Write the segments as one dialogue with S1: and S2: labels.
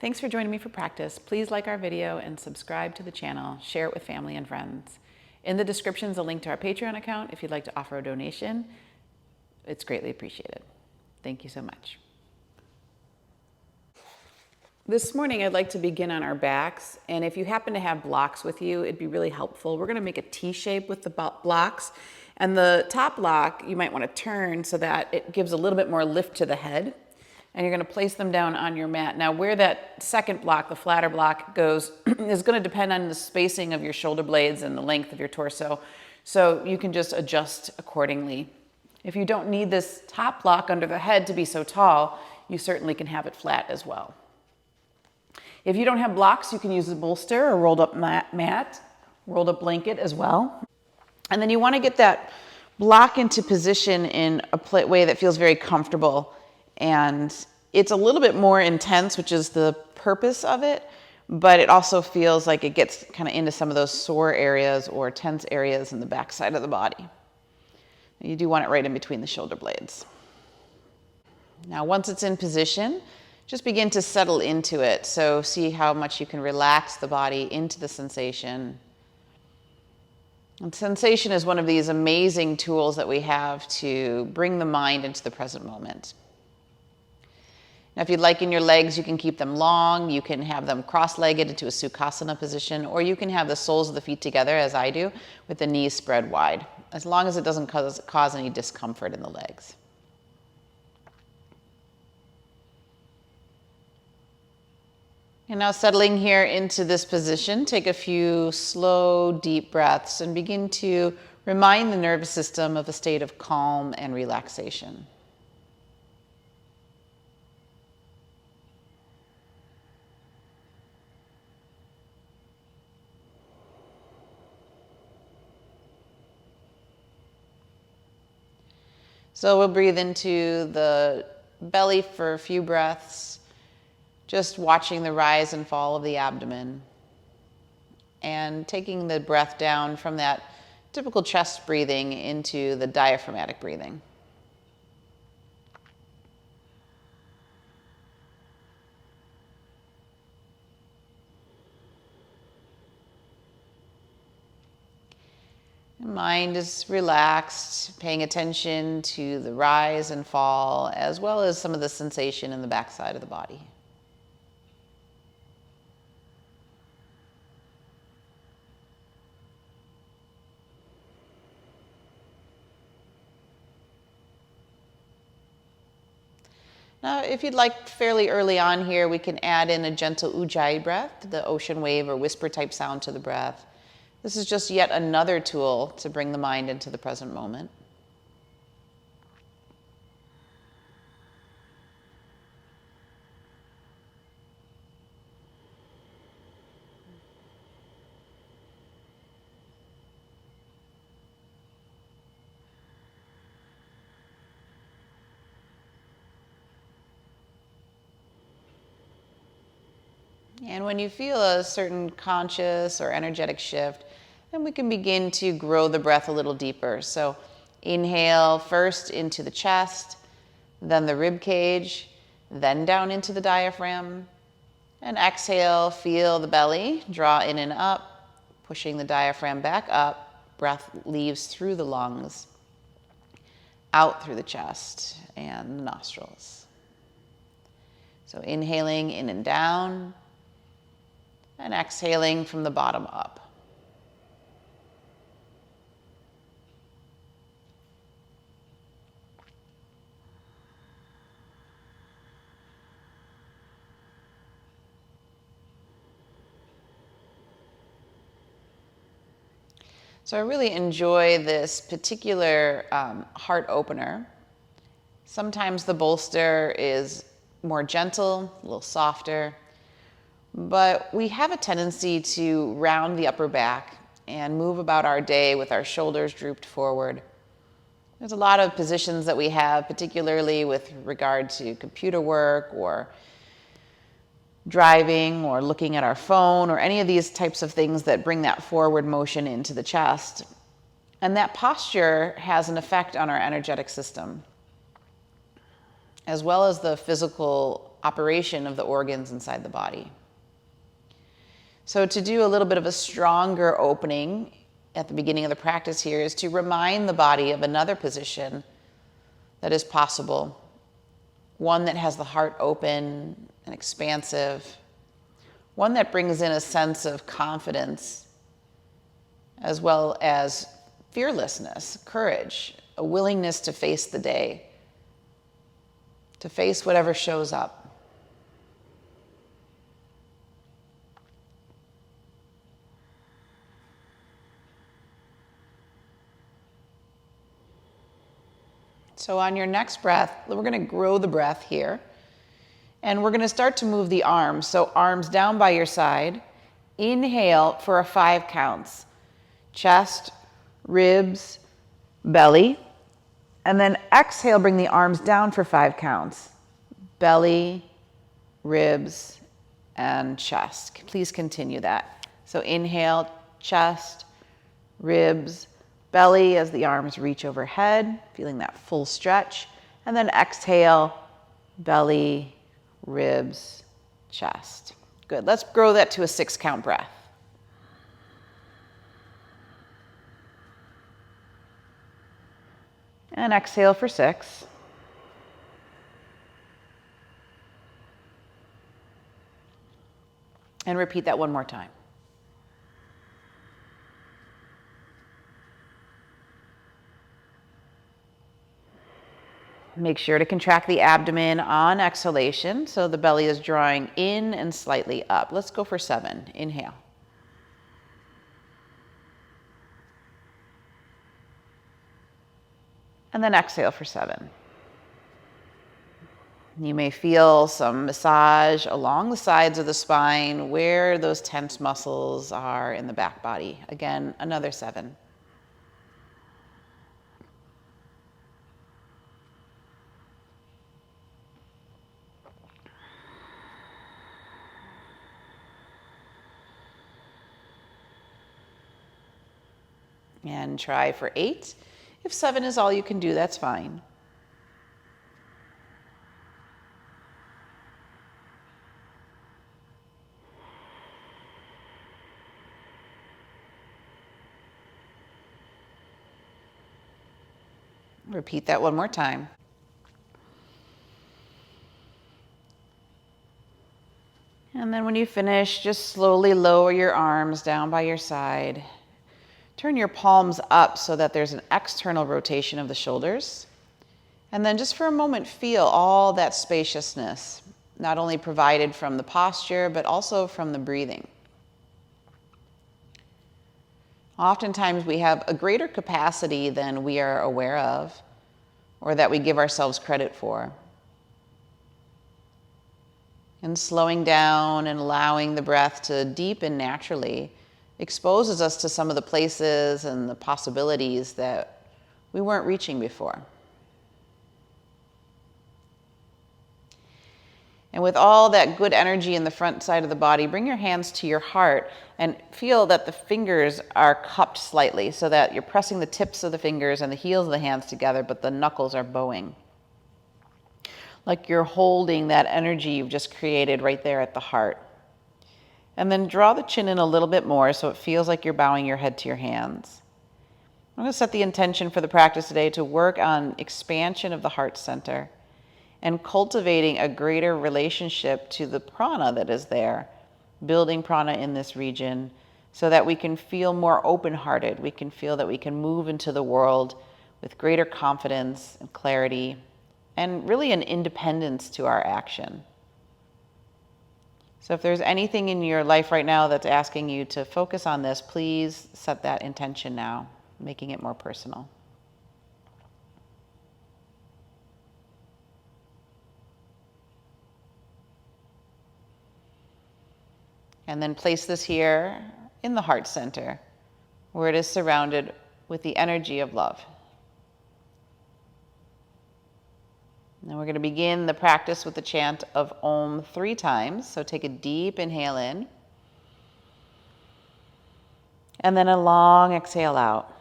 S1: Thanks for joining me for practice. Please like our video and subscribe to the channel. Share it with family and friends. In the description is a link to our Patreon account if you'd like to offer a donation. It's greatly appreciated. Thank you so much. This morning, I'd like to begin on our backs, and if you happen to have blocks with you, it'd be really helpful. We're gonna make a T shape with the blocks, and the top block you might wanna turn so that it gives a little bit more lift to the head, and you're gonna place them down on your mat. Now, where that second block, the flatter block, goes is gonna depend on the spacing of your shoulder blades and the length of your torso, so you can just adjust accordingly. If you don't need this top block under the head to be so tall, you certainly can have it flat as well. If you don't have blocks, you can use a bolster or rolled up mat, rolled up blanket as well. And then you want to get that block into position in a way that feels very comfortable. And it's a little bit more intense, which is the purpose of it, but it also feels like it gets kind of into some of those sore areas or tense areas in the back side of the body. You do want it right in between the shoulder blades. Now, once it's in position, just begin to settle into it. So see how much you can relax the body into the sensation. And sensation is one of these amazing tools that we have to bring the mind into the present moment. Now, if you'd like in your legs, you can keep them long. You can have them cross-legged into a Sukhasana position, or you can have the soles of the feet together, as I do, with the knees spread wide, as long as it doesn't cause any discomfort in the legs. And now settling here into this position, take a few slow, deep breaths and begin to remind the nervous system of a state of calm and relaxation. So we'll breathe into the belly for a few breaths, just watching the rise and fall of the abdomen and taking the breath down from that typical chest breathing into the diaphragmatic breathing. Mind is relaxed, paying attention to the rise and fall, as well as some of the sensation in the backside of the body. Now, if you'd like, fairly early on here, we can add in a gentle ujjayi breath, the ocean wave or whisper type sound to the breath. This is just yet another tool to bring the mind into the present moment. And when you feel a certain conscious or energetic shift, then we can begin to grow the breath a little deeper. So inhale first into the chest, then the rib cage, then down into the diaphragm. And exhale, feel the belly draw in and up, pushing the diaphragm back up. Breath leaves through the lungs, out through the chest and the nostrils. So inhaling in and down, and exhaling from the bottom up. So I really enjoy this particular heart opener. Sometimes the bolster is more gentle, a little softer, but we have a tendency to round the upper back and move about our day with our shoulders drooped forward. There's a lot of positions that we have, particularly with regard to computer work or driving or looking at our phone or any of these types of things that bring that forward motion into the chest. And that posture has an effect on our energetic system, as well as the physical operation of the organs inside the body. So to do a little bit of a stronger opening at the beginning of the practice here is to remind the body of another position that is possible. One that has the heart open and expansive. One that brings in a sense of confidence as well as fearlessness, courage, a willingness to face the day, to face whatever shows up. So on your next breath, we're going to grow the breath here. And we're going to start to move the arms. So arms down by your side. Inhale for 5 counts. Chest, ribs, belly. And then exhale, bring the arms down for 5 counts. Belly, ribs, and chest. Please continue that. So inhale, chest, ribs, belly as the arms reach overhead, feeling that full stretch. And then exhale, belly, ribs, chest. Good. Let's grow that to a 6-count breath. And exhale for 6. And repeat that one more time. Make sure to contract the abdomen on exhalation so the belly is drawing in and slightly up. Let's go for 7. Inhale. And then exhale for 7. You may feel some massage along the sides of the spine where those tense muscles are in the back body. Again, another 7. And try for 8. If 7 is all you can do, that's fine. Repeat that one more time. And then when you finish, just slowly lower your arms down by your side. Turn your palms up so that there's an external rotation of the shoulders. And then just for a moment, feel all that spaciousness, not only provided from the posture, but also from the breathing. Oftentimes we have a greater capacity than we are aware of, or that we give ourselves credit for. And slowing down and allowing the breath to deepen naturally exposes us to some of the places and the possibilities that we weren't reaching before. And with all that good energy in the front side of the body, bring your hands to your heart and feel that the fingers are cupped slightly so that you're pressing the tips of the fingers and the heels of the hands together, but the knuckles are bowing. Like you're holding that energy you've just created right there at the heart. And then draw the chin in a little bit more so it feels like you're bowing your head to your hands. I'm going to set the intention for the practice today to work on expansion of the heart center and cultivating a greater relationship to the prana that is there, building prana in this region so that we can feel more open-hearted. We can feel that we can move into the world with greater confidence and clarity and really an independence to our action. So if there's anything in your life right now that's asking you to focus on this, please set that intention now, making it more personal. And then place this here in the heart center, where it is surrounded with the energy of love. Now we're going to begin the practice with the chant of Om 3 times. So take a deep inhale in. And then a long exhale out.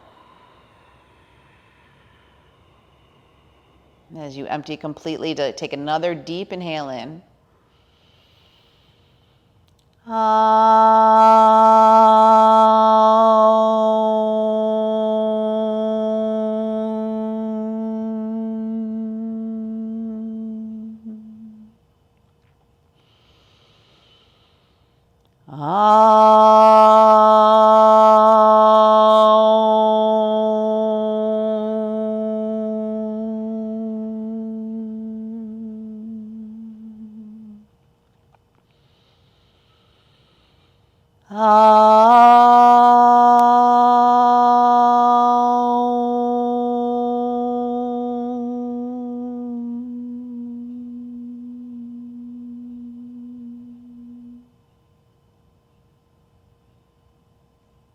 S1: As you empty completely, to take another deep inhale in.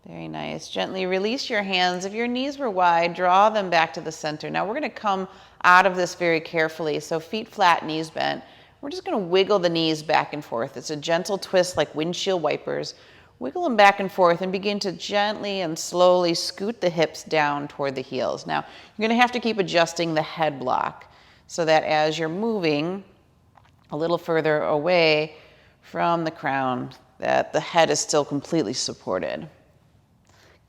S1: Very nice. Gently release your hands. If your knees were wide, draw them back to the center. Now we're going to come out of this very carefully. So feet flat, knees bent. We're just going to wiggle the knees back and forth. It's a gentle twist like windshield wipers. Wiggle them back and forth and begin to gently and slowly scoot the hips down toward the heels. Now you're going to have to keep adjusting the head block so that as you're moving a little further away from the crown, that the head is still completely supported.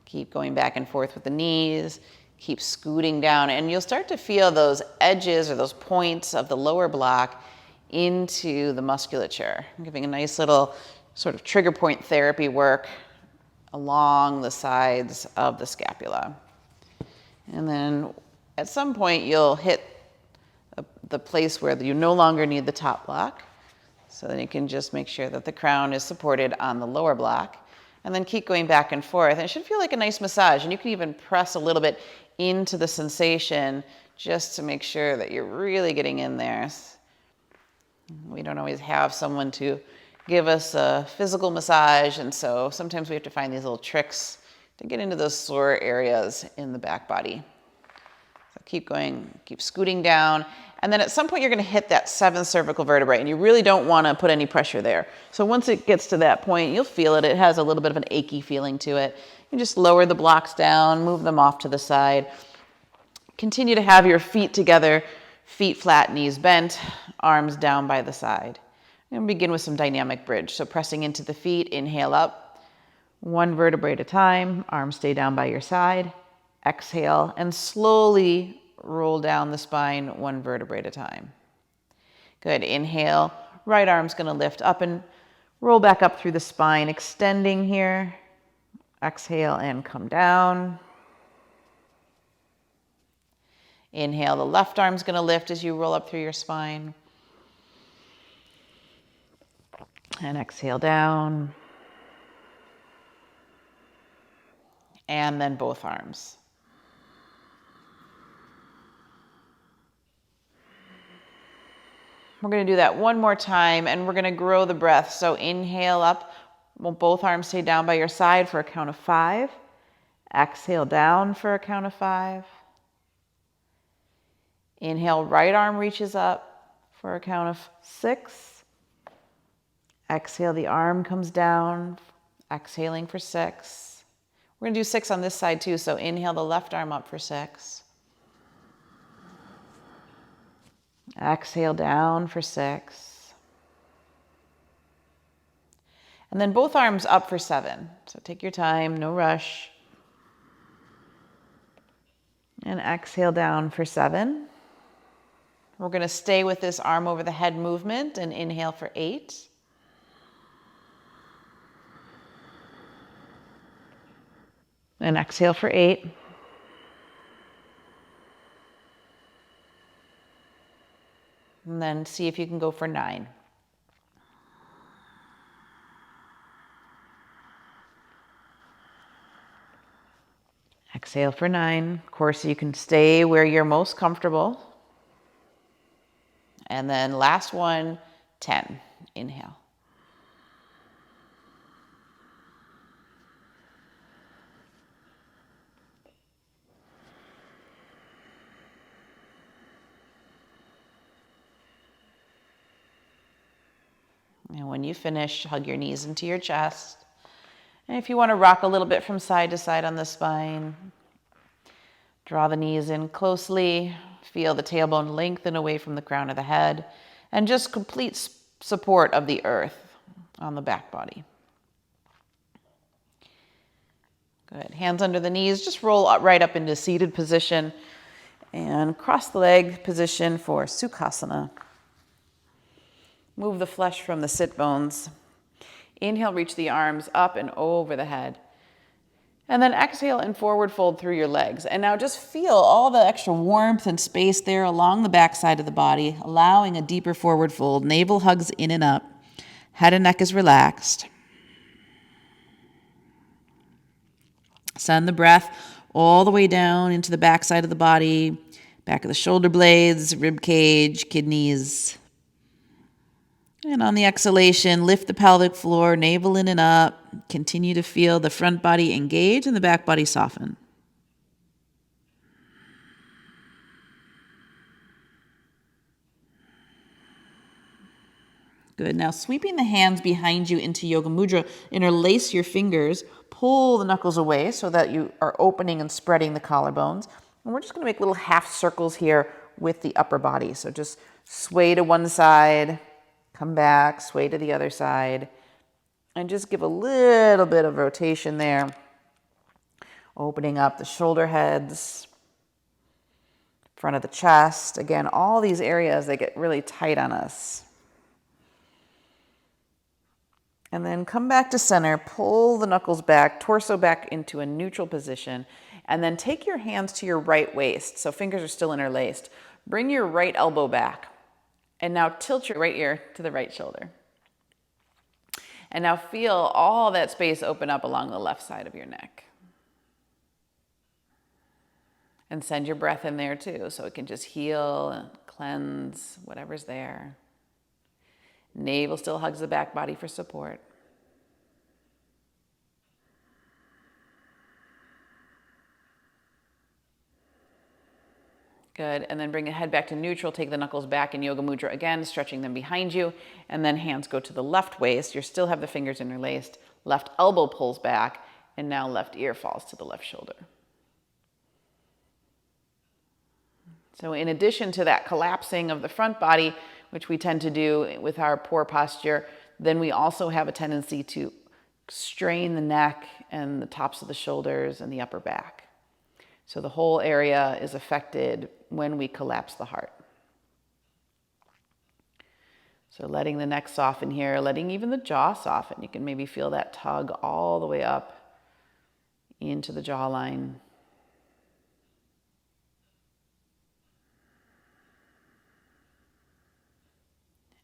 S1: Keep going back and forth with the knees, keep scooting down, and you'll start to feel those edges or those points of the lower block into the musculature. I'm giving a nice little sort of trigger point therapy work along the sides of the scapula. And then at some point you'll hit the place where you no longer need the top block. So then you can just make sure that the crown is supported on the lower block. And then keep going back and forth. And it should feel like a nice massage. And you can even press a little bit into the sensation just to make sure that you're really getting in there. We don't always have someone to give us a physical massage. And so sometimes we have to find these little tricks to get into those sore areas in the back body. So keep going, keep scooting down. And then at some point you're going to hit that 7th cervical vertebrae, and you really don't want to put any pressure there. So once it gets to that point, you'll feel it. It has a little bit of an achy feeling to it. You just lower the blocks down, move them off to the side. Continue to have your feet together, feet flat, knees bent, arms down by the side. And begin with some dynamic bridge. So pressing into the feet, inhale up, 1 vertebrae at a time, arms stay down by your side. Exhale and slowly roll down the spine 1 vertebrae at a time. Good. Inhale. Right arm's going to lift up and roll back up through the spine, extending here. Exhale and come down. Inhale. The left arm's going to lift as you roll up through your spine. And exhale down. And then both arms. We're going to do that one more time, and we're going to grow the breath. So inhale up, both arms stay down by your side for a count of 5. Exhale down for a count of 5. Inhale, right arm reaches up for a count of 6. Exhale, the arm comes down, exhaling for 6. We're going to do 6 on this side too, so inhale the left arm up for 6. Exhale down for 6. And then both arms up for 7. So take your time, no rush. And exhale down for 7. We're going to stay with this arm over the head movement and inhale for 8. And exhale for 8. And then see if you can go for 9. Exhale for 9. Of course, you can stay where you're most comfortable. And then last one, 10. Inhale. And when you finish, hug your knees into your chest. And if you want to rock a little bit from side to side on the spine, draw the knees in closely, feel the tailbone lengthen away from the crown of the head, and just complete support of the earth on the back body. Good. Hands under the knees. Just roll right up into seated position and cross the leg position for Sukhasana. Move the flesh from the sit bones. Inhale, reach the arms up and over the head. And then exhale and forward fold through your legs. And now just feel all the extra warmth and space there along the back side of the body, allowing a deeper forward fold. Navel hugs in and up. Head and neck is relaxed. Send the breath all the way down into the back side of the body, back of the shoulder blades, rib cage, kidneys. And on the exhalation, lift the pelvic floor, navel in and up. Continue to feel the front body engage and the back body soften. Good. Now sweeping the hands behind you into Yoga Mudra, interlace your fingers, pull the knuckles away so that you are opening and spreading the collarbones. And we're just going to make little half circles here with the upper body. So just sway to one side, come back, sway to the other side, and just give a little bit of rotation there. Opening up the shoulder heads, front of the chest. Again, all these areas, they get really tight on us. And then come back to center, pull the knuckles back, torso back into a neutral position, and then take your hands to your right waist. So fingers are still interlaced. Bring your right elbow back. And now tilt your right ear to the right shoulder. And now feel all that space open up along the left side of your neck. And send your breath in there too, so it can just heal and cleanse whatever's there. Navel still hugs the back body for support. Good, and then bring the head back to neutral, take the knuckles back in Yoga Mudra again, stretching them behind you, and then hands go to the left waist. You still have the fingers interlaced. Left elbow pulls back, and now left ear falls to the left shoulder. So in addition to that collapsing of the front body, which we tend to do with our poor posture, then we also have a tendency to strain the neck and the tops of the shoulders and the upper back. So the whole area is affected when we collapse the heart. So letting the neck soften here, letting even the jaw soften. You can maybe feel that tug all the way up into the jawline.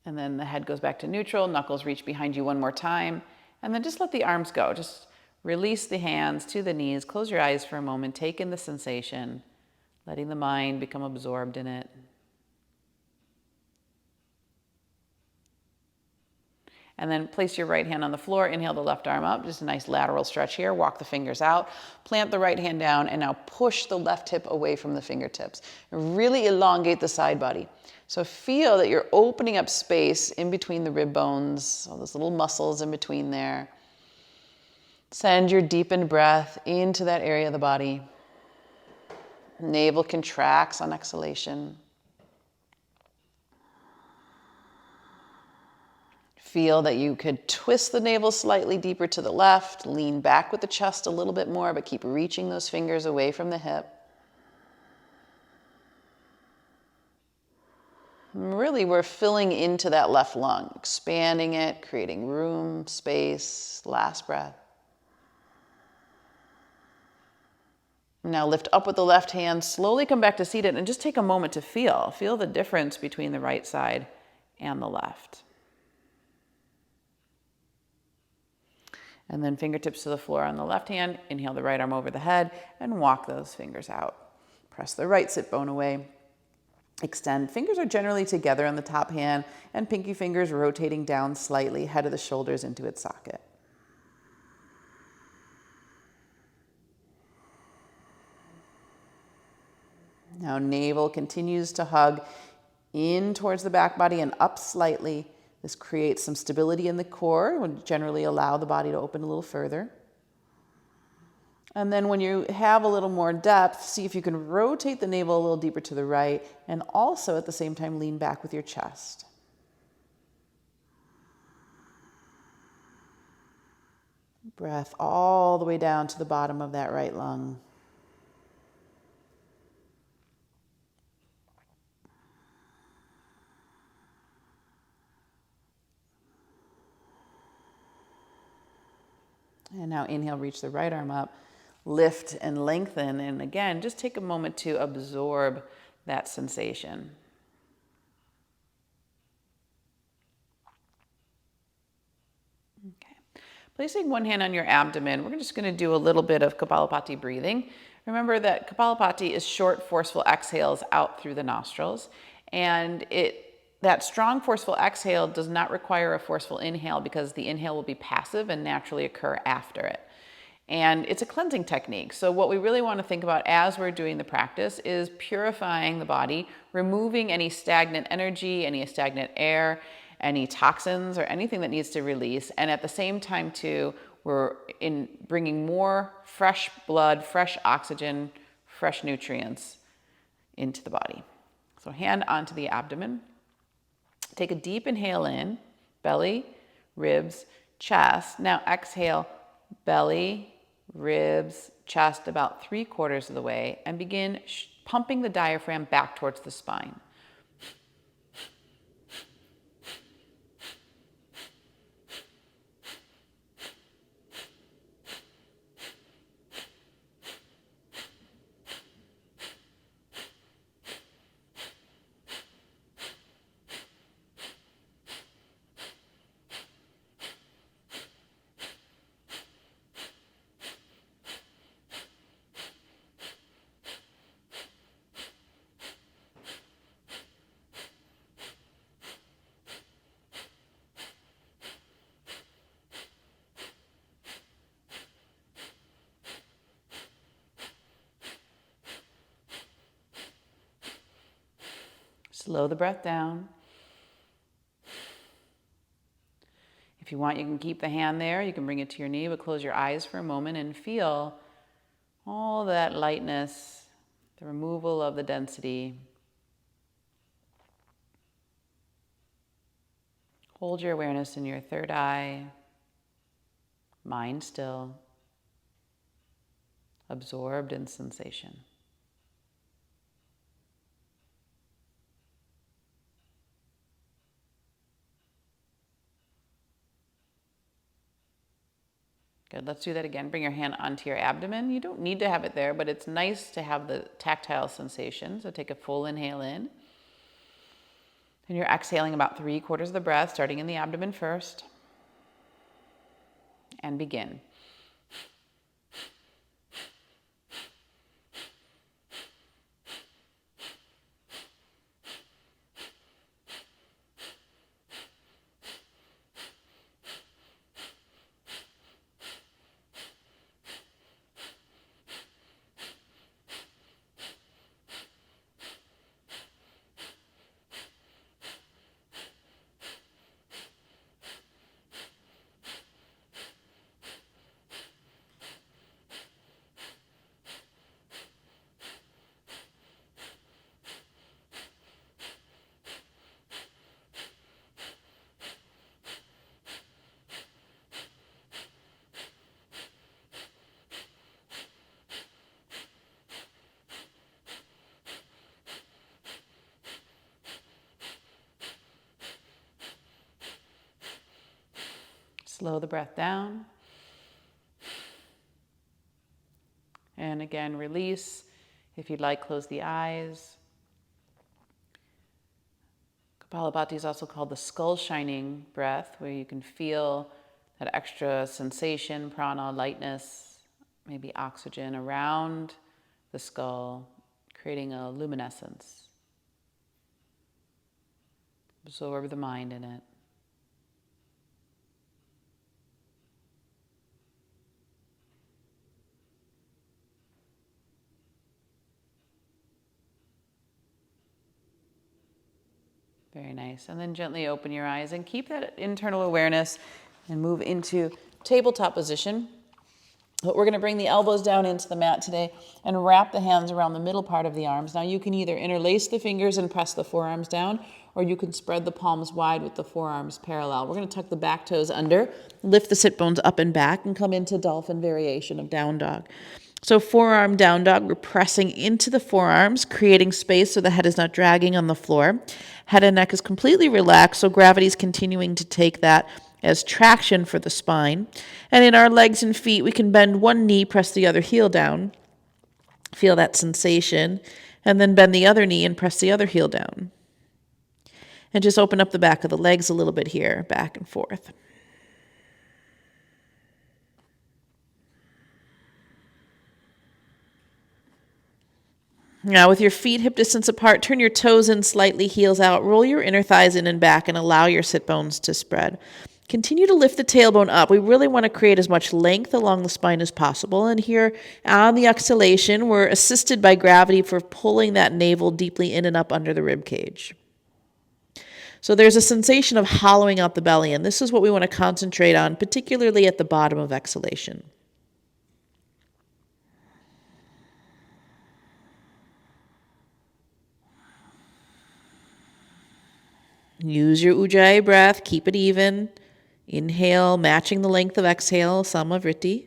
S1: And then the head goes back to neutral, knuckles reach behind you one more time, and then just let the arms go. Just release the hands to the knees, close your eyes for a moment, take in the sensation, letting the mind become absorbed in it. And then place your right hand on the floor, inhale the left arm up, just a nice lateral stretch here, walk the fingers out, plant the right hand down, and now push the left hip away from the fingertips. Really elongate the side body. So feel that you're opening up space in between the rib bones, all those little muscles in between there. Send your deepened breath into that area of the body. Navel contracts on exhalation. Feel that you could twist the navel slightly deeper to the left, lean back with the chest a little bit more, but keep reaching those fingers away from the hip. Really, we're filling into that left lung, expanding it, creating room, space. Last breath. Now lift up with the left hand, slowly come back to seated, and just take a moment to feel. Feel the difference between the right side and the left. And then fingertips to the floor on the left hand. Inhale the right arm over the head and walk those fingers out. Press the right sit bone away. Extend. Fingers are generally together on the top hand and pinky fingers rotating down slightly, head of the shoulders into its socket. Now navel continues to hug in towards the back body and up slightly. This creates some stability in the core. It would generally allow the body to open a little further. And then when you have a little more depth, see if you can rotate the navel a little deeper to the right and also at the same time lean back with your chest. Breath all the way down to the bottom of that right lung. And now inhale, reach the right arm up, lift and lengthen. And again, just take a moment to absorb that sensation. Okay. Placing one hand on your abdomen, we're just going to do a little bit of Cabalapati breathing. Remember that Cabalapati is short, forceful exhales out through the nostrils. And that strong, forceful exhale does not require a forceful inhale because the inhale will be passive and naturally occur after it. And it's a cleansing technique. So what we really want to think about as we're doing the practice is purifying the body, removing any stagnant energy, any stagnant air, any toxins or anything that needs to release. And at the same time too, we're bringing more fresh blood, fresh oxygen, fresh nutrients into the body. So hand onto the abdomen. Take a deep inhale in, belly, ribs, chest. Now exhale, belly, ribs, chest about 3/4 of the way, and begin pumping the diaphragm back towards the spine. Slow the breath down. If you want, you can keep the hand there. You can bring it to your knee, but close your eyes for a moment and feel all that lightness, the removal of the density. Hold your awareness in your third eye, mind still, absorbed in sensation. Good, let's do that again. Bring your hand onto your abdomen. You don't need to have it there, but it's nice to have the tactile sensation. So take a full inhale in. And you're exhaling about 3/4 of the breath, starting in the abdomen first. And begin. Slow the breath down. And again, release. If you'd like, close the eyes. Kapalabhati is also called the skull shining breath, where you can feel that extra sensation, prana, lightness, maybe oxygen around the skull, creating a luminescence. Absorb the mind in it. Very nice. And then gently open your eyes and keep that internal awareness and move into tabletop position. But we're going to bring the elbows down into the mat today and wrap the hands around the middle part of the arms. Now you can either interlace the fingers and press the forearms down, or you can spread the palms wide with the forearms parallel. We're going to tuck the back toes under, lift the sit bones up and back, and come into dolphin variation of down dog. So forearm down dog, we're pressing into the forearms, creating space so the head is not dragging on the floor. Head and neck is completely relaxed, so gravity is continuing to take that as traction for the spine. And in our legs and feet, we can bend one knee, press the other heel down. Feel that sensation. And then bend the other knee and press the other heel down. And just open up the back of the legs a little bit here, back and forth. Now with your feet hip distance apart, turn your toes in slightly, heels out, roll your inner thighs in and back, and allow your sit bones to spread. Continue to lift the tailbone up. We really want to create as much length along the spine as possible. And here on the exhalation, we're assisted by gravity for pulling that navel deeply in and up under the rib cage. So there's a sensation of hollowing out the belly, and this is what we want to concentrate on, particularly at the bottom of exhalation. Use your Ujjayi breath, keep it even. Inhale, matching the length of exhale, Samavriti.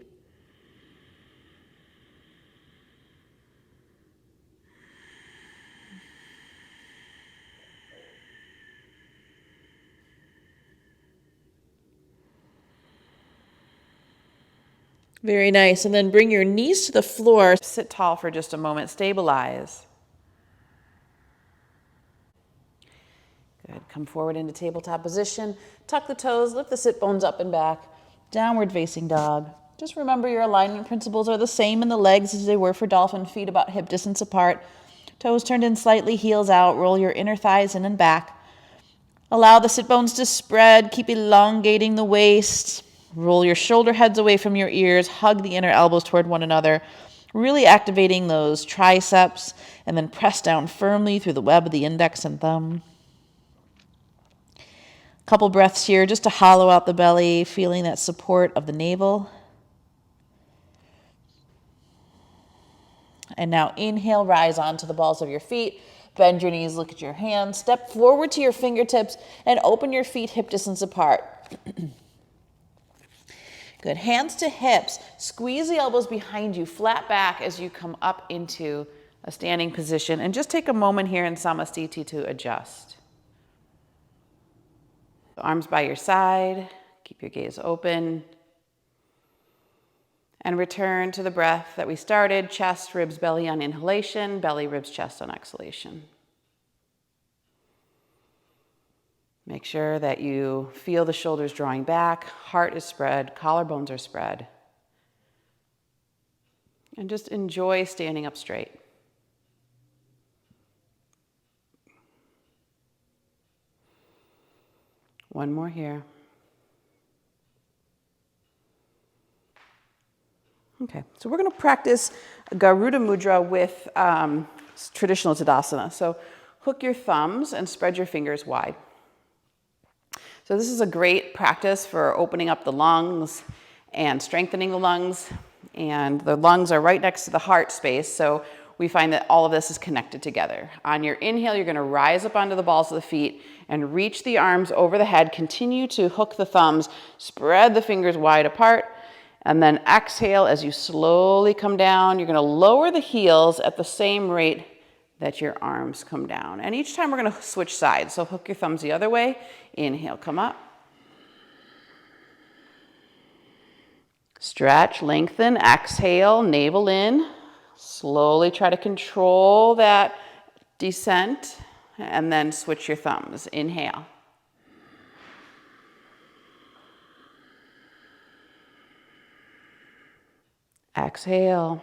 S1: Very nice. And then bring your knees to the floor. Sit tall for just a moment. Stabilize. Good. Come forward into tabletop position. Tuck the toes, lift the sit bones up and back. Downward facing dog. Just remember your alignment principles are the same in the legs as they were for dolphin. Feet about hip distance apart. Toes turned in slightly, heels out. Roll your inner thighs in and back. Allow the sit bones to spread. Keep elongating the waist. Roll your shoulder heads away from your ears. Hug the inner elbows toward one another. Really activating those triceps. And then press down firmly through the web of the index and thumb. Couple breaths here just to hollow out the belly, feeling that support of the navel. And now inhale, rise onto the balls of your feet. Bend your knees, look at your hands. Step forward to your fingertips and open your feet hip distance apart. Good. Hands to hips. Squeeze the elbows behind you, flat back as you come up into a standing position. And just take a moment here in Samasthiti to adjust. Arms by your side. Keep your gaze open. And return to the breath that we started. Chest, ribs, belly on inhalation. Belly, ribs, chest on exhalation. Make sure that you feel the shoulders drawing back, heart is spread, collarbones are spread. And just enjoy standing up straight. One more here. Okay, so we're going to practice Garuda Mudra with traditional Tadasana. So hook your thumbs and spread your fingers wide. So this is a great practice for opening up the lungs and strengthening the lungs. And the lungs are right next to the heart space, so we find that all of this is connected together. On your inhale, you're going to rise up onto the balls of the feet and reach the arms over the head. Continue to hook the thumbs, spread the fingers wide apart, and then exhale as you slowly come down. You're going to lower the heels at the same rate that your arms come down. And each time we're going to switch sides. So hook your thumbs the other way. Inhale, come up. Stretch, lengthen, exhale, navel in. Slowly try to control that descent. And then switch your thumbs. Inhale. Exhale.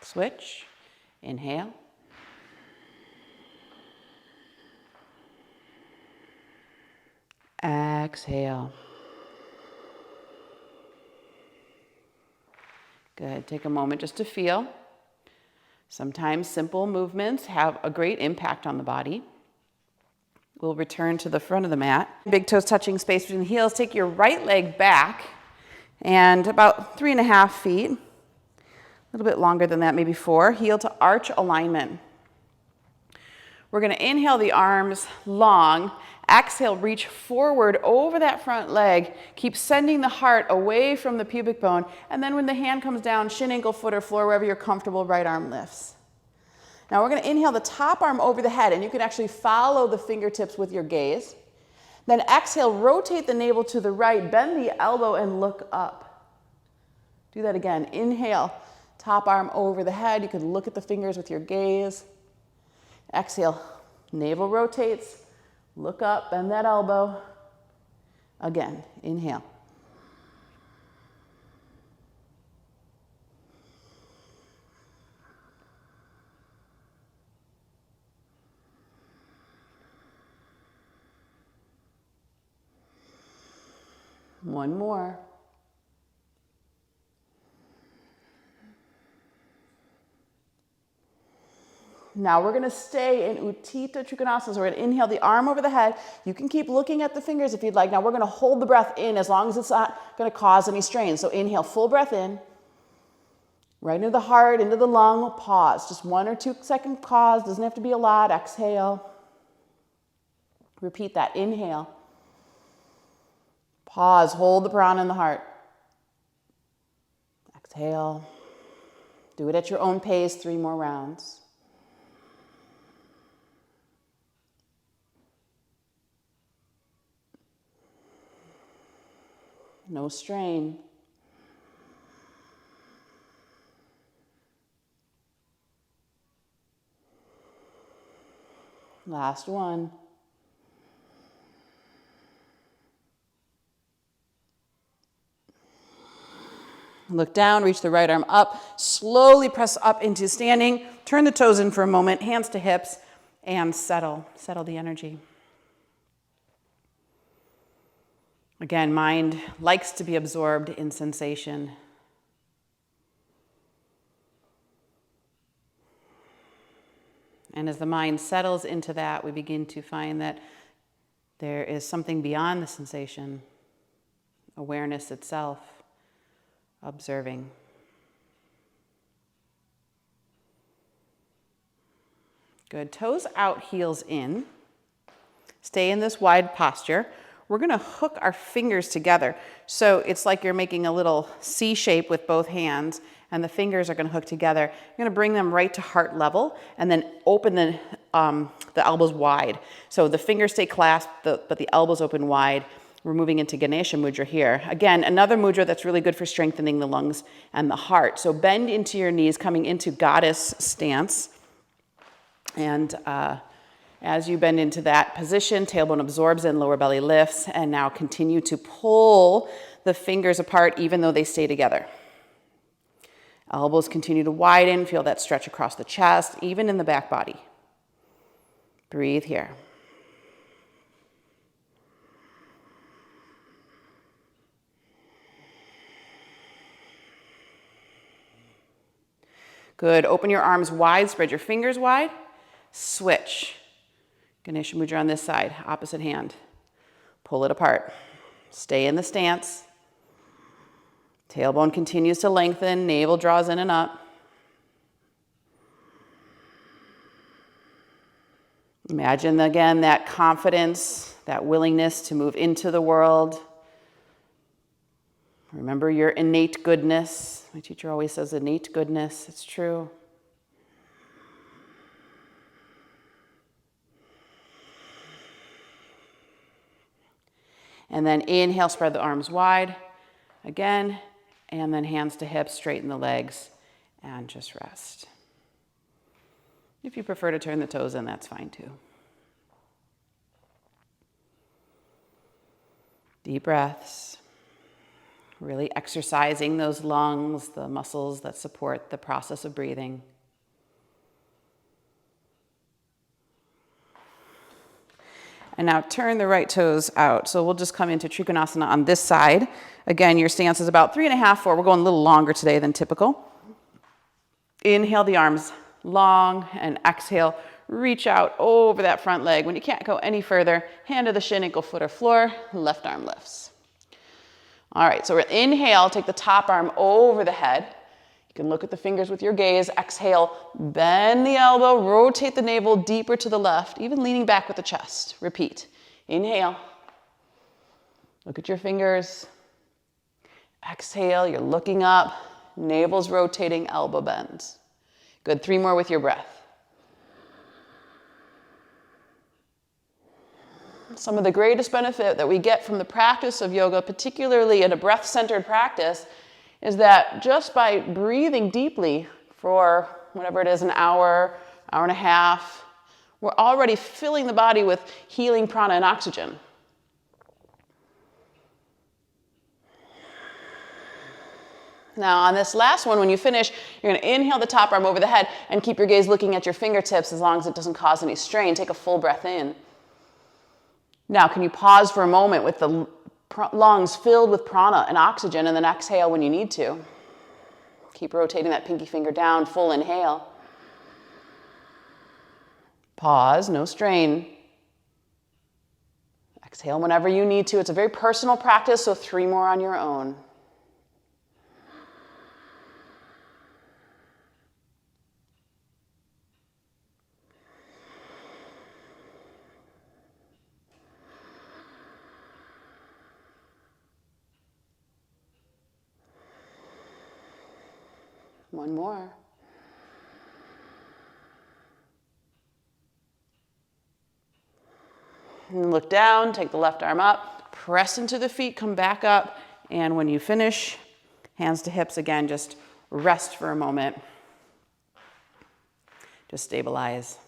S1: Switch. Inhale. Exhale. Good. Take a moment just to feel. Sometimes simple movements have a great impact on the body. We'll return to the front of the mat. Big toes touching space between the heels. Take your right leg back and about 3.5 feet. A little bit longer than that, maybe 4. Heel to arch alignment. We're going to inhale the arms long. Exhale, reach forward over that front leg. Keep sending the heart away from the pubic bone. And then when the hand comes down, shin, ankle, foot, or floor, wherever you're comfortable, right arm lifts. Now we're going to inhale the top arm over the head, and you can actually follow the fingertips with your gaze. Then exhale, rotate the navel to the right, bend the elbow, and look up. Do that again. Inhale, top arm over the head. You can look at the fingers with your gaze. Exhale, navel rotates, look up, bend that elbow. Again, inhale. One more. Now we're going to stay in Utthita Trigonasana. So we're going to inhale the arm over the head. You can keep looking at the fingers if you'd like. Now we're going to hold the breath in as long as it's not going to cause any strain. So inhale, full breath in. Right into the heart, into the lung. Pause. Just 1 or 2 second pause. Doesn't have to be a lot. Exhale. Repeat that. Inhale. Pause. Hold the prana in the heart. Exhale. Do it at your own pace. 3 more rounds. No strain. Last one. Look down, reach the right arm up, slowly press up into standing, turn the toes in for a moment, hands to hips, and settle the energy. Again, mind likes to be absorbed in sensation. And as the mind settles into that, we begin to find that there is something beyond the sensation, awareness itself, observing. Good. Toes out, heels in. Stay in this wide posture. We're going to hook our fingers together. So it's like you're making a little C shape with both hands, and the fingers are going to hook together. You're going to bring them right to heart level, and then open the elbows wide. So the fingers stay clasped, but the elbows open wide. We're moving into Ganesha Mudra here. Again, another mudra that's really good for strengthening the lungs and the heart. So bend into your knees, coming into goddess stance. And as you bend into that position, tailbone absorbs in, lower belly lifts, and now continue to pull the fingers apart even though they stay together. Elbows continue to widen, feel that stretch across the chest, even in the back body. Breathe here. Good. Open your arms wide, spread your fingers wide. Switch. Ganesha Mudra on this side, opposite hand. Pull it apart. Stay in the stance. Tailbone continues to lengthen, navel draws in and up. Imagine again that confidence, that willingness to move into the world. Remember your innate goodness. My teacher always says innate goodness. It's true. And then inhale, spread the arms wide again, and then hands to hips, straighten the legs, and just rest. If you prefer to turn the toes in, that's fine too. Deep breaths, really exercising those lungs, the muscles that support the process of breathing. And now turn the right toes out. So we'll just come into Trigonasana on this side. Again, your stance is about 3.5, 4. We're going a little longer today than typical. Inhale the arms long and exhale. reach out over that front leg. When you can't go any further, hand to the shin, ankle, foot, or floor, left arm lifts. All right, so we're inhale, take the top arm over the head. You can look at the fingers with your gaze. Exhale, bend the elbow, rotate the navel deeper to the left, even leaning back with the chest. Repeat. Inhale. Look at your fingers. Exhale, you're looking up. Navel's rotating, elbow bends. Good, 3 more with your breath. Some of the greatest benefit that we get from the practice of yoga, particularly in a breath-centered practice, is that just by breathing deeply for whatever it is, an hour, hour and a half, we're already filling the body with healing prana and oxygen. Now on this last one, when you finish, you're going to inhale the top arm over the head and keep your gaze looking at your fingertips as long as it doesn't cause any strain. Take a full breath in. Now, can you pause for a moment with the lungs filled with prana and oxygen, and then exhale when you need to? Keep rotating that pinky finger down, full inhale. Pause, no strain. Exhale whenever you need to. It's a very personal practice, so 3 more on your own. One more. And look down, take the left arm up, press into the feet, come back up, and when you finish, hands to hips again, just rest for a moment. Just stabilize.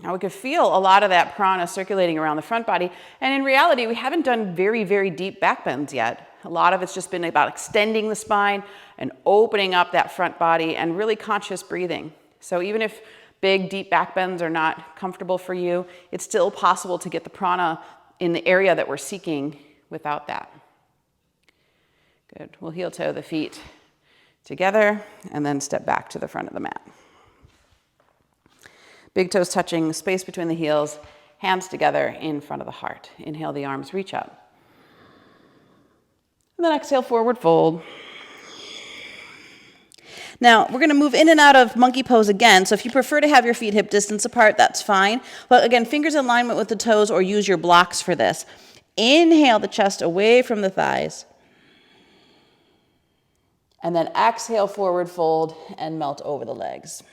S1: Now we could feel a lot of that prana circulating around the front body, and in reality, we haven't done very, very deep back bends yet. A lot of it's just been about extending the spine and opening up that front body and really conscious breathing. So even if big, deep back bends are not comfortable for you, it's still possible to get the prana in the area that we're seeking without that. Good. We'll heel toe the feet together and then step back to the front of the mat. Big toes touching, space between the heels, hands together in front of the heart. Inhale, the arms reach up. And then exhale, forward fold. Now, we're going to move in and out of monkey pose again. So if you prefer to have your feet hip distance apart, that's fine. But again, fingers in alignment with the toes, or use your blocks for this. Inhale the chest away from the thighs. And then exhale, forward fold, and melt over the legs.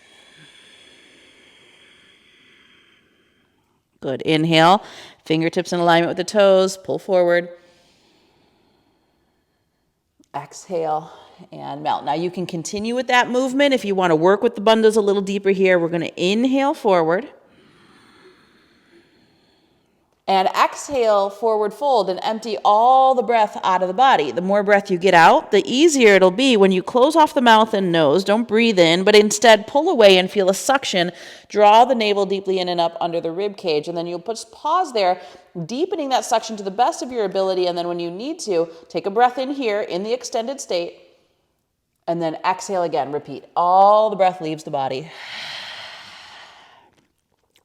S1: Good. Inhale, fingertips in alignment with the toes, pull forward. Exhale and melt. Now you can continue with that movement if you want to work with the bandhas a little deeper here. We're going to inhale forward. And exhale, forward fold, and empty all the breath out of the body. The more breath you get out, the easier it'll be when you close off the mouth and nose. Don't breathe in, but instead pull away and feel a suction. Draw the navel deeply in and up under the rib cage, and then you'll just pause there, deepening that suction to the best of your ability, and then when you need to, take a breath in here in the extended state, and then exhale again. Repeat. All the breath leaves the body.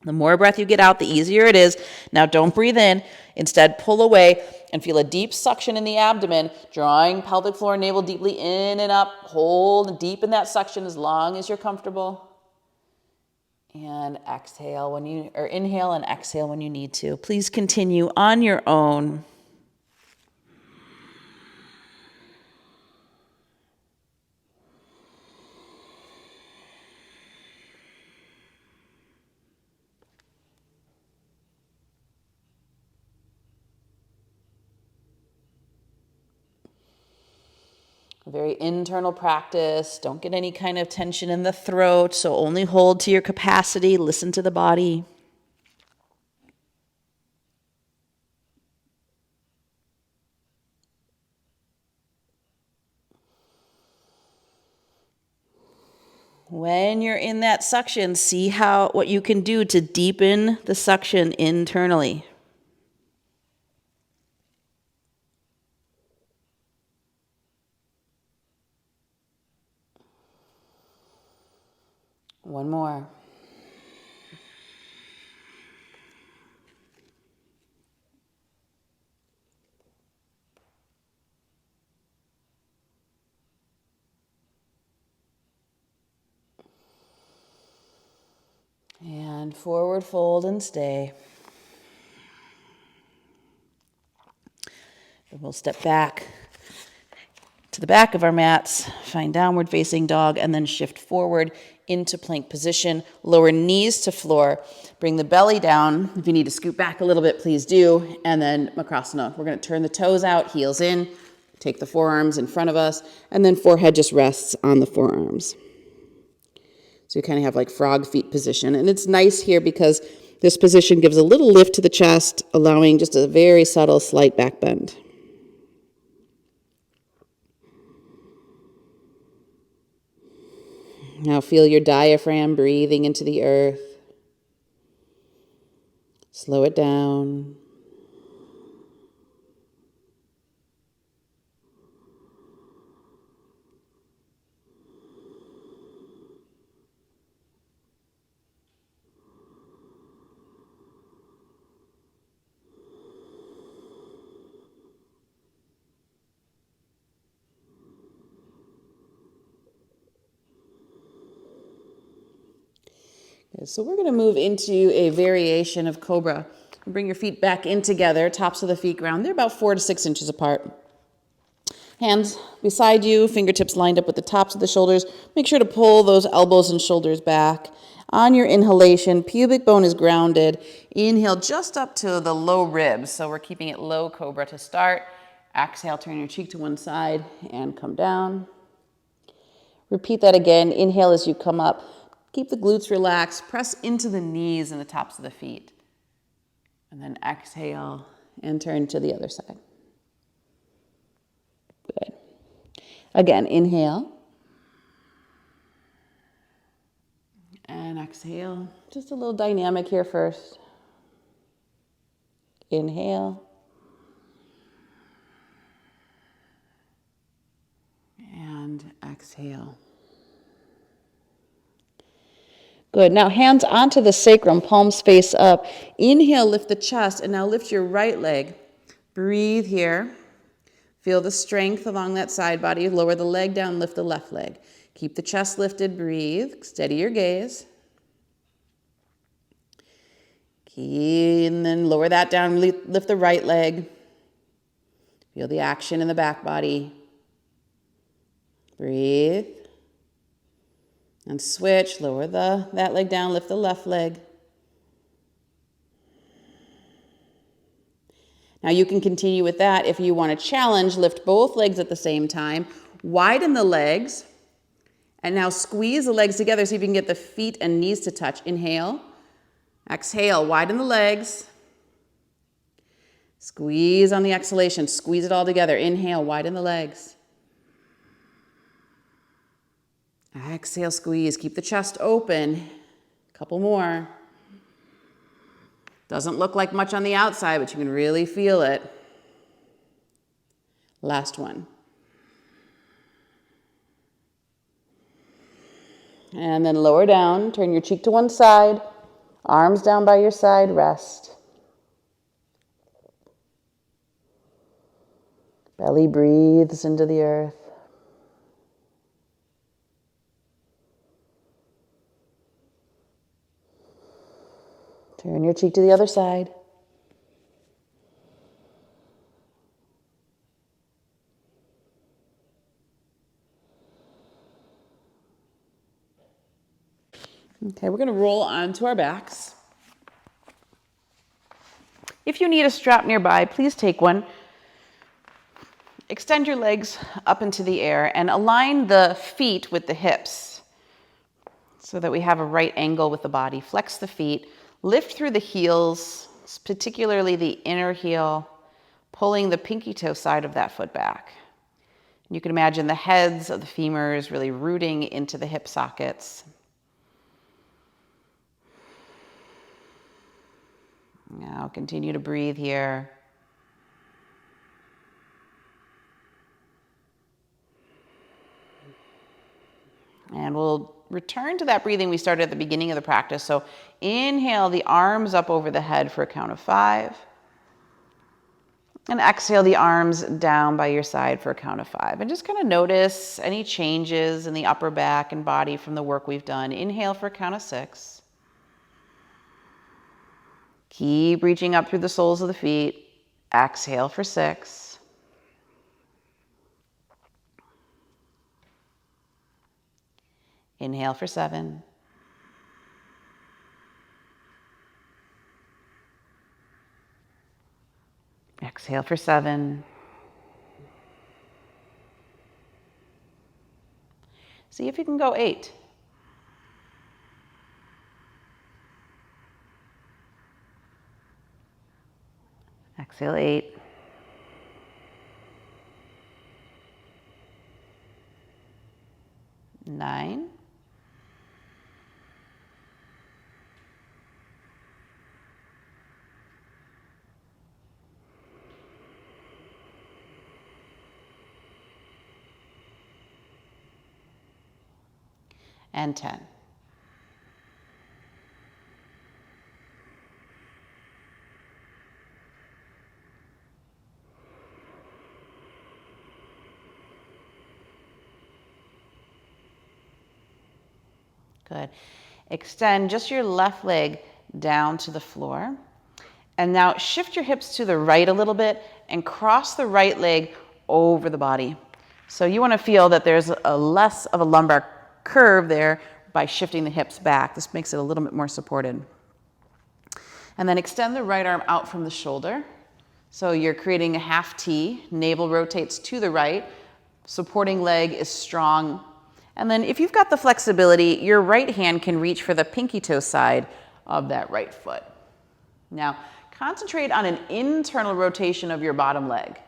S1: The more breath you get out, the easier it is. Now don't breathe in. Instead, pull away and feel a deep suction in the abdomen, drawing pelvic floor and navel deeply in and up. Hold and deepen that suction as long as you're comfortable. And exhale when you, or inhale and exhale when you need to. Please continue on your own. A very internal practice. Don't get any kind of tension in the throat, so only hold to your capacity. Listen to the body. When you're in that suction, see what you can do to deepen the suction internally. One more. And forward fold and stay. And we'll step back to the back of our mats, find downward facing dog, and then shift forward into plank position. Lower knees to floor. Bring the belly down. If you need to scoot back a little bit, please do. And then Makrasana. We're going to turn the toes out, heels in. Take the forearms in front of us, and then forehead just rests on the forearms. So you kind of have like frog feet position. And it's nice here because this position gives a little lift to the chest, allowing just a very subtle slight back bend. Now feel your diaphragm breathing into the earth. Slow it down. So we're going to move into a variation of Cobra. Bring your feet back in together, tops of the feet ground. They're about 4 to 6 inches apart. Hands beside you, fingertips lined up with the tops of the shoulders. Make sure to pull those elbows and shoulders back. On your inhalation, pubic bone is grounded. Inhale just up to the low ribs. So we're keeping it low, Cobra to start. Exhale, turn your cheek to one side and come down. Repeat that again. Inhale as you come up. Keep the glutes relaxed. Press into the knees and the tops of the feet. And then exhale and turn to the other side. Good. Again, inhale. And exhale. Just a little dynamic here first. Inhale. And exhale. Good. Now hands onto the sacrum, palms face up. Inhale, lift the chest, and now lift your right leg. Breathe here. Feel the strength along that side body. Lower the leg down, lift the left leg. Keep the chest lifted, breathe. Steady your gaze. And then lower that down, lift the right leg. Feel the action in the back body. Breathe. And switch, lower that leg down, lift the left leg. Now you can continue with that. If you want to challenge, lift both legs at the same time. Widen the legs. And now squeeze the legs together so you can get the feet and knees to touch. Inhale. Exhale, widen the legs. Squeeze on the exhalation. Squeeze it all together. Inhale, widen the legs. Exhale, squeeze. Keep the chest open. A couple more. Doesn't look like much on the outside, but you can really feel it. Last one. And then lower down. Turn your cheek to one side. Arms down by your side. Rest. Belly breathes into the earth. Turn your cheek to the other side. Okay, we're going to roll onto our backs. If you need a strap nearby, please take one. Extend your legs up into the air and align the feet with the hips so that we have a right angle with the body. Flex the feet. Lift through the heels, particularly the inner heel, pulling the pinky toe side of that foot back. You can imagine the heads of the femurs really rooting into the hip sockets. Now continue to breathe here. And we'll return to that breathing we started at the beginning of the practice. So inhale the arms up over the head for a count of 5. And exhale the arms down by your side for a count of 5. And just kind of notice any changes in the upper back and body from the work we've done. Inhale for a count of 6. Keep reaching up through the soles of the feet. Exhale for 6. Inhale for 7. Exhale for 7. See if you can go 8. Exhale 8. 9. 10. Good. Extend just your left leg down to the floor. And now shift your hips to the right a little bit and cross the right leg over the body. So you want to feel that there's a less of a lumbar curve there by shifting the hips back. This makes it a little bit more supported. And then extend the right arm out from the shoulder. So you're creating a half T. Navel rotates to the right. Supporting leg is strong. And then if you've got the flexibility, your right hand can reach for the pinky toe side of that right foot. Now, concentrate on an internal rotation of your bottom leg.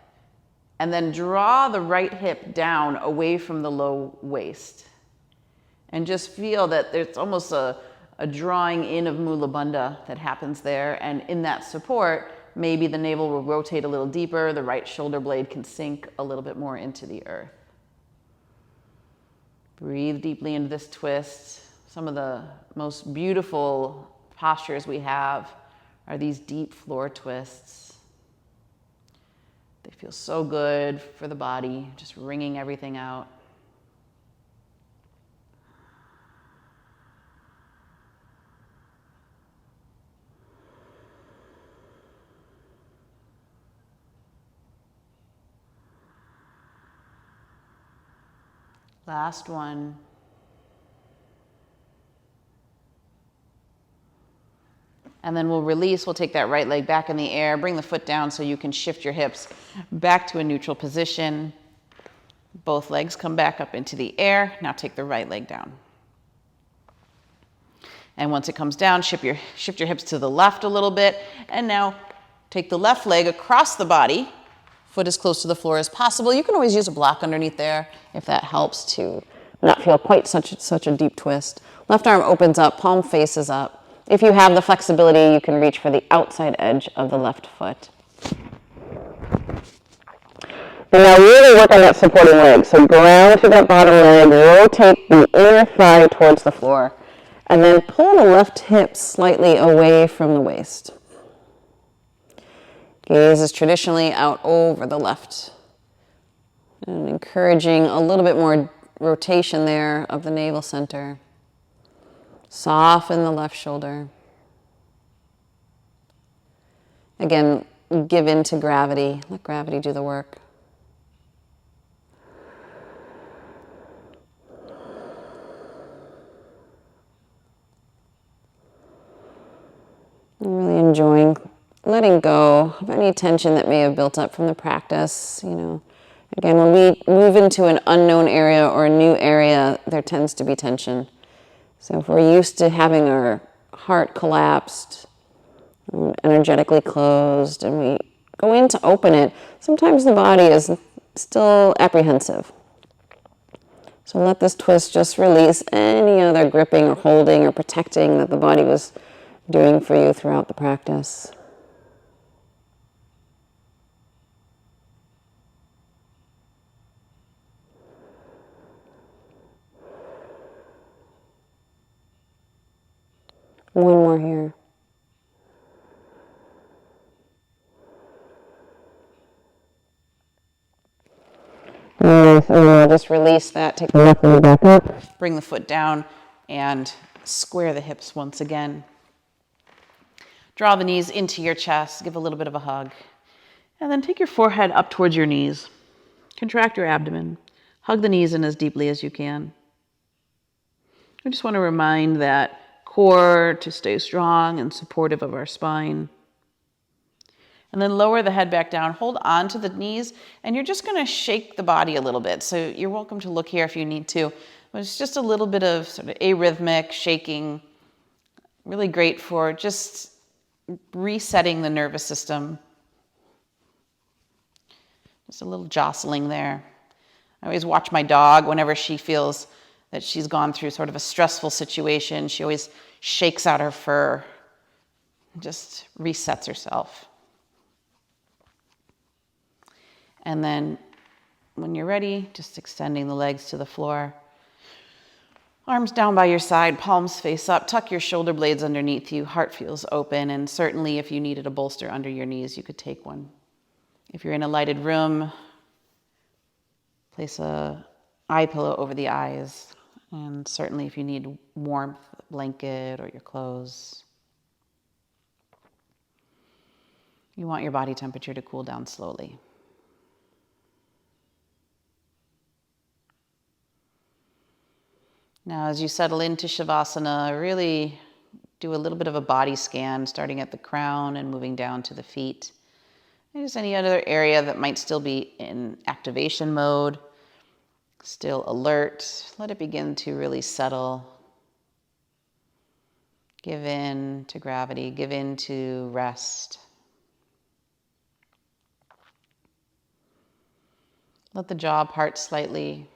S1: And then draw the right hip down away from the low waist. And just feel that there's almost a drawing in of Mula Bandha that happens there. And in that support, maybe the navel will rotate a little deeper. The right shoulder blade can sink a little bit more into the earth. Breathe deeply into this twist. Some of the most beautiful postures we have are these deep floor twists. They feel so good for the body, just wringing everything out. Last one. And then we'll release. We'll take that right leg back in the air. Bring the foot down so you can shift your hips back to a neutral position. Both legs come back up into the air. Now take the right leg down. And once it comes down, shift your hips to the left a little bit. And now take the left leg across the body. Foot as close to the floor as possible. You can always use a block underneath there if that helps to not feel quite such a deep twist. Left arm opens up, palm faces up. If you have the flexibility, you can reach for the outside edge of the left foot. And now really work on that supporting leg. So ground through that bottom leg, rotate the inner thigh towards the floor, and then pull the left hip slightly away from the waist. Gaze is traditionally out over the left. And encouraging a little bit more rotation there of the navel center. Soften the left shoulder. Again, give in to gravity. Let gravity do the work. I'm really enjoying letting go of any tension that may have built up from the practice. Again, when we move into an unknown area or a new area, there tends to be tension. So if we're used to having our heart collapsed, energetically closed, and we go in to open it, sometimes the body is still apprehensive. So let this twist just release any other gripping or holding or protecting that the body was doing for you throughout the practice.
S2: more here. Nice. And then just release that. Take the left knee back up.
S1: Bring the foot down and square the hips once again. Draw the knees into your chest. Give a little bit of a hug. And then take your forehead up towards your knees. Contract your abdomen. Hug the knees in as deeply as you can. I just want to remind that core to stay strong and supportive of our spine. And then lower the head back down. Hold on to the knees, and you're just going to shake the body a little bit. So you're welcome to look here if you need to. But it's just a little bit of sort of arrhythmic shaking. Really great for just resetting the nervous system. Just a little jostling there. I always watch my dog whenever she feels that she's gone through sort of a stressful situation. She always shakes out her fur, just resets herself. And then when you're ready, just extending the legs to the floor. Arms down by your side, palms face up, tuck your shoulder blades underneath you, heart feels open, and certainly if you needed a bolster under your knees, you could take one. If you're in a lighted room, place a eye pillow over the eyes, and certainly if you need warmth, a blanket or your clothes. You want your body temperature to cool down slowly. Now, as you settle into Shavasana, really do a little bit of a body scan, starting at the crown and moving down to the feet. And just any other area that might still be in activation mode, still alert. Let it begin to really settle. Give in to gravity, give in to rest. Let the jaw part slightly.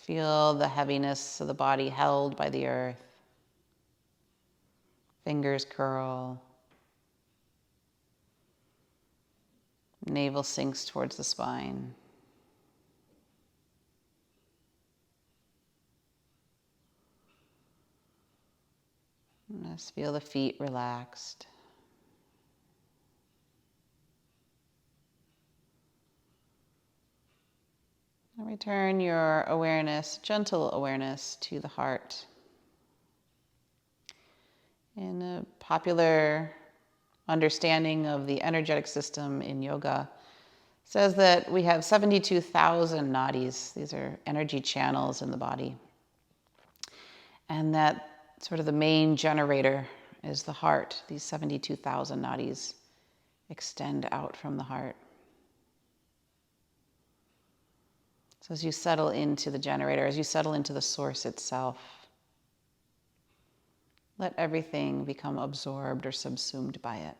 S1: Feel the heaviness of the body held by the earth. Fingers curl. Navel sinks towards the spine. Just feel the feet relaxed. And return your awareness, gentle awareness, to the heart. In a popular understanding of the energetic system in yoga, says that we have 72,000 nadis. These are energy channels in the body. And that sort of the main generator is the heart. These 72,000 nadis extend out from the heart. So as you settle into the generator, as you settle into the source itself, let everything become absorbed or subsumed by it.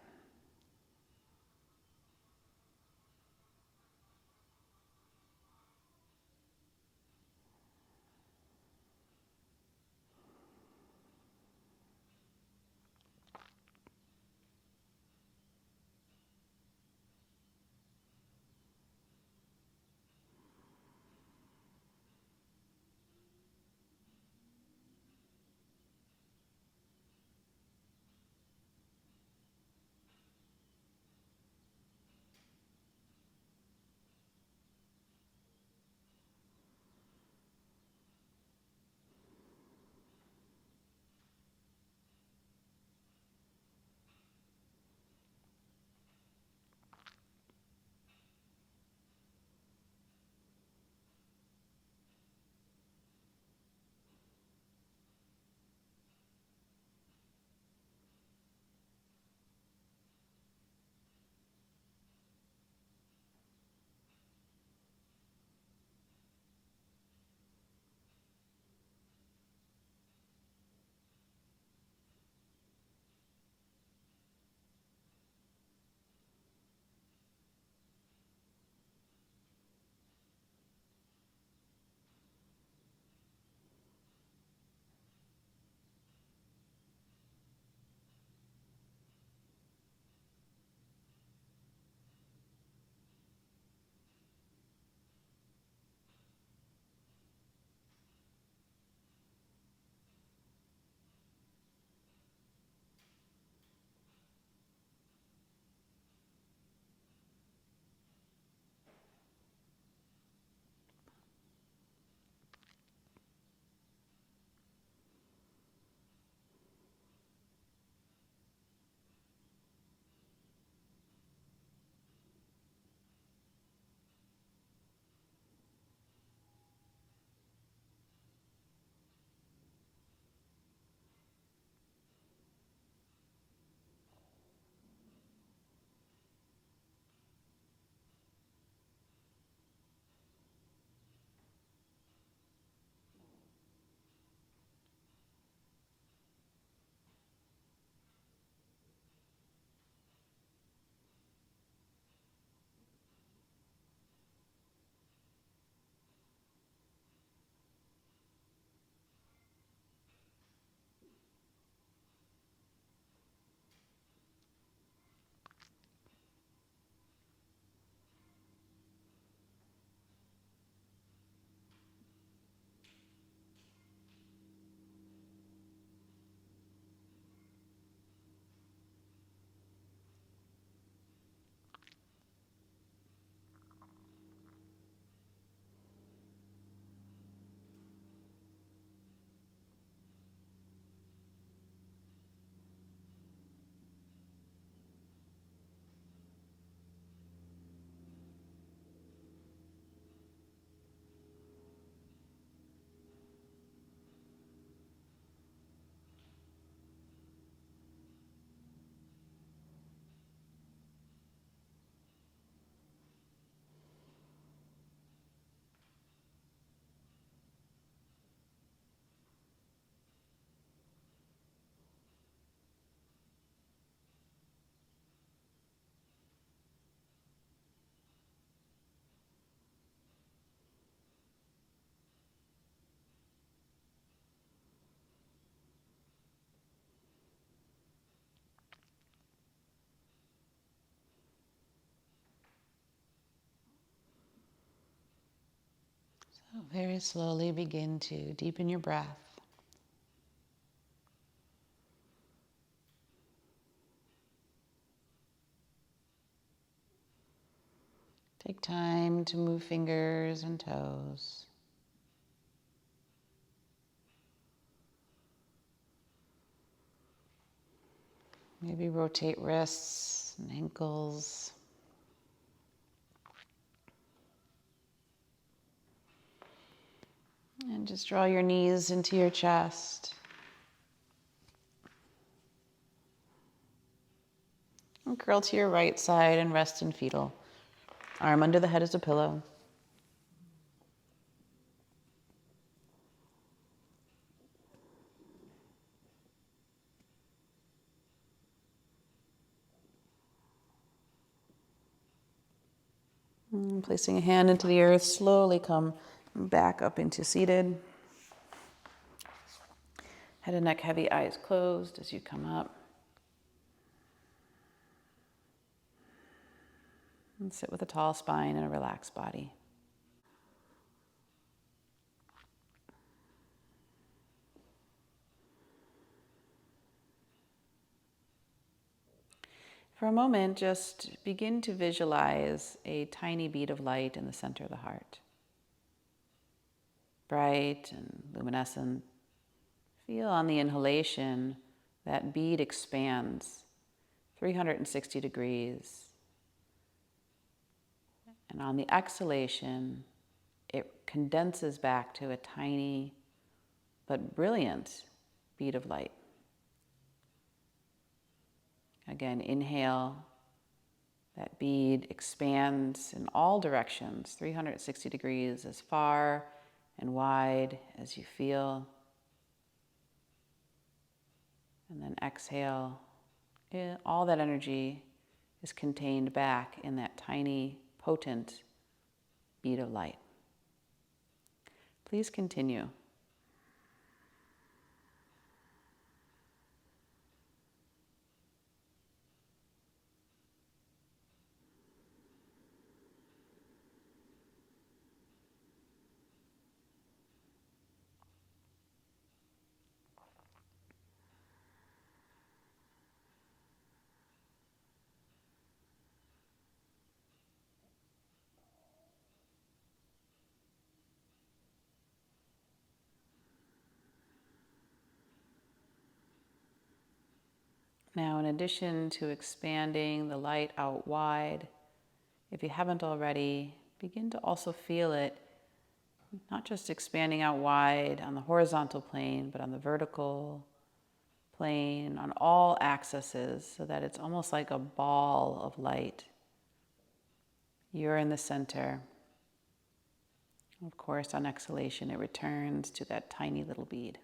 S1: Very slowly begin to deepen your breath. Take time to move fingers and toes. Maybe rotate wrists and ankles. And just draw your knees into your chest. And curl to your right side and rest in fetal. Arm under the head as a pillow. And placing a hand into the earth, slowly come back up into seated. Head and neck heavy, eyes closed as you come up. And sit with a tall spine and a relaxed body. For a moment, just begin to visualize a tiny bead of light in the center of the heart. Bright and luminescent. Feel on the inhalation that bead expands 360 degrees. And on the exhalation, it condenses back to a tiny but brilliant bead of light. Again, inhale, that bead expands in all directions, 360 degrees, as far and wide as you feel. And then exhale, all that energy is contained back in that tiny, potent bead of light. Please continue. Now, in addition to expanding the light out wide, if you haven't already, begin to also feel it, not just expanding out wide on the horizontal plane, but on the vertical plane, on all axes, so that it's almost like a ball of light. You're in the center. Of course, on exhalation, it returns to that tiny little bead.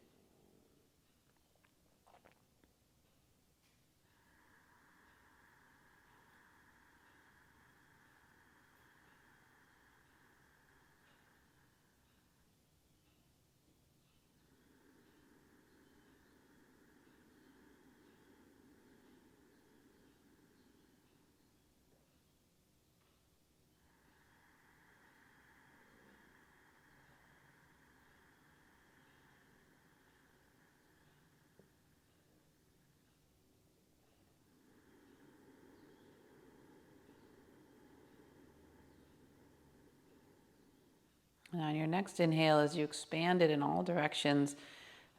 S1: And on your next inhale, as you expand it in all directions,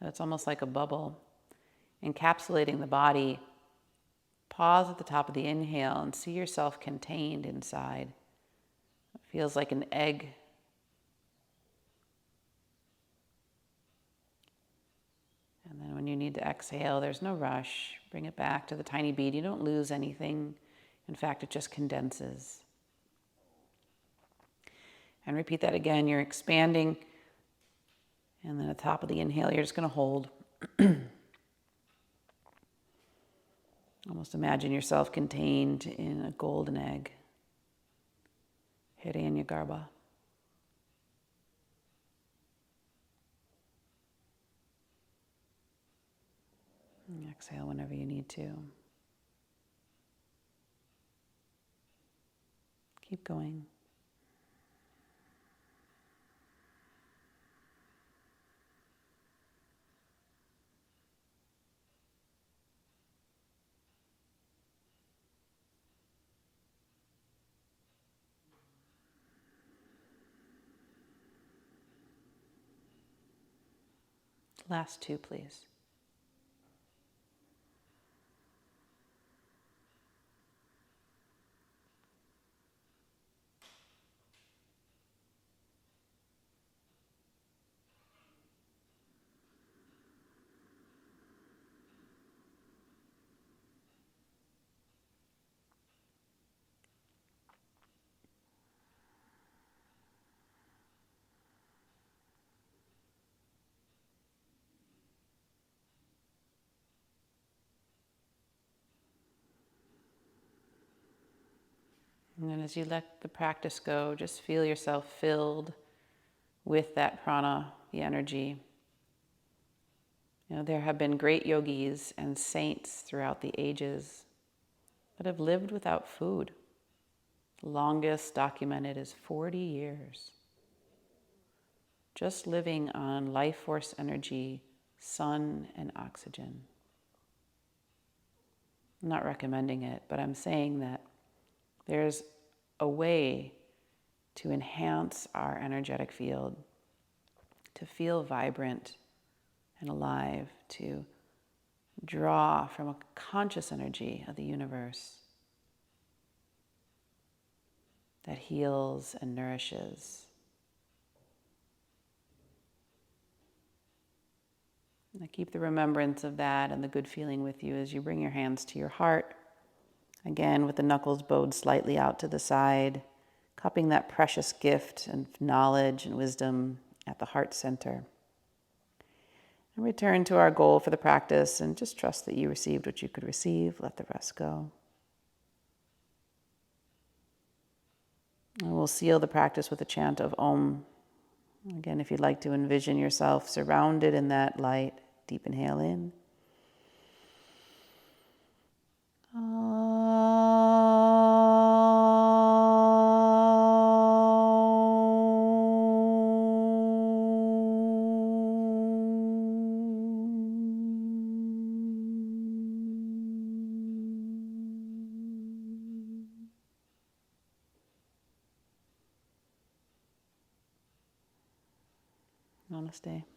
S1: it's almost like a bubble, encapsulating the body. Pause at the top of the inhale and see yourself contained inside. It feels like an egg. And then when you need to exhale, there's no rush. Bring it back to the tiny bead. You don't lose anything. In fact, it just condenses. And repeat that again. You're expanding. And then at the top of the inhale, you're just going to hold. Almost imagine yourself contained in a golden egg. Hiranyagarbha. And exhale whenever you need to. Keep going. Last two, please. And then as you let the practice go, just feel yourself filled with that prana, the energy. You know, there have been great yogis and saints throughout the ages that have lived without food. The longest documented is 40 years. Just living on life force energy, sun, and oxygen. I'm not recommending it, but I'm saying that there's a way to enhance our energetic field, to feel vibrant and alive, to draw from a conscious energy of the universe that heals and nourishes. Now keep the remembrance of that and the good feeling with you as you bring your hands to your heart. Again, with the knuckles bowed slightly out to the side, cupping that precious gift and knowledge and wisdom at the heart center. And return to our goal for the practice and just trust that you received what you could receive. Let the rest go. And we'll seal the practice with a chant of Om. Again, if you'd like to envision yourself surrounded in that light, deep inhale in. Namaste.